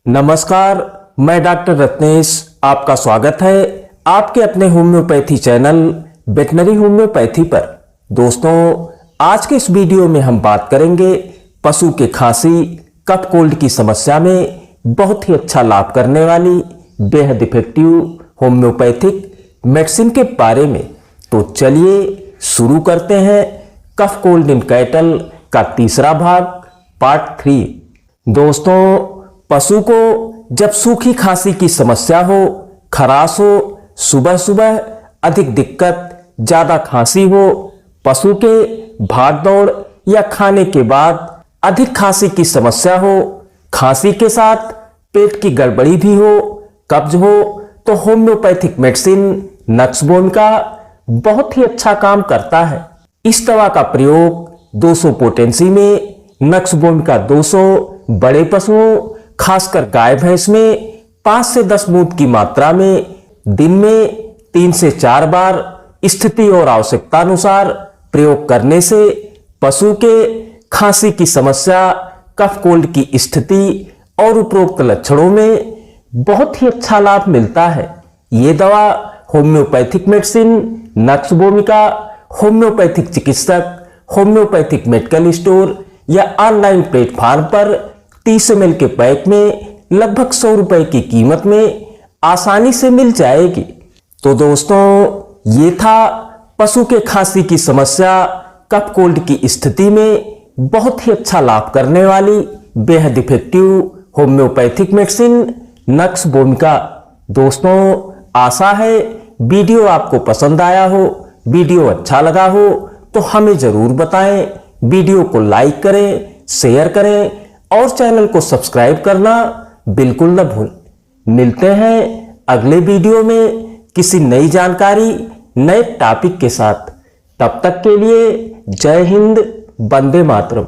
नमस्कार, मैं डॉक्टर रत्नेश आपका स्वागत है आपके अपने होम्योपैथी चैनल वेटनरी होम्योपैथी पर। दोस्तों, आज के इस वीडियो में हम बात करेंगे पशु के खांसी कफ कोल्ड की समस्या में बहुत ही अच्छा लाभ करने वाली बेहद इफेक्टिव होम्योपैथिक मेडिसिन के बारे में। तो चलिए शुरू करते हैं कफ कोल्ड इन कैटल का तीसरा भाग, पार्ट 3। दोस्तों, पशु को जब सूखी खांसी की समस्या हो, खराश हो, सुबह सुबह अधिक दिक्कत, ज्यादा खांसी हो, पशु के भाग दौड़ या खाने के बाद अधिक खांसी की समस्या हो, खांसी के साथ पेट की गड़बड़ी भी हो, कब्ज हो, तो होम्योपैथिक मेडिसिन नक्सबोन का बहुत ही अच्छा काम करता है। इस दवा का प्रयोग 200 पोटेंसी में नक्सबोन का 200 बड़े पशुओं खासकर गाय भैंस में 5 से 10 बूंद की मात्रा में दिन में 3 से 4 बार स्थिति और आवश्यकता अनुसार प्रयोग करने से पशु के खांसी की समस्या, कफ कोल्ड की स्थिति और उपरोक्त लक्षणों में बहुत ही अच्छा लाभ मिलता है। ये दवा होम्योपैथिक मेडिसिन नक्सबोन का होम्योपैथिक चिकित्सक, होम्योपैथिक मेडिकल स्टोर या ऑनलाइन प्लेटफॉर्म पर 30 ml के पैक में लगभग 100 रुपए की कीमत में आसानी से मिल जाएगी। तो दोस्तों, ये था पशु के खांसी की समस्या, कफ कोल्ड की स्थिति में बहुत ही अच्छा लाभ करने वाली बेहद इफेक्टिव होम्योपैथिक मेडिसिन नक्सबोन का। दोस्तों, आशा है वीडियो आपको पसंद आया हो। वीडियो अच्छा लगा हो तो हमें जरूर बताएं। वीडियो को लाइक करें, शेयर करें और चैनल को सब्सक्राइब करना बिल्कुल न भूलें। मिलते हैं अगले वीडियो में किसी नई जानकारी, नए टॉपिक के साथ। तब तक के लिए जय हिंद, वंदे मातरम।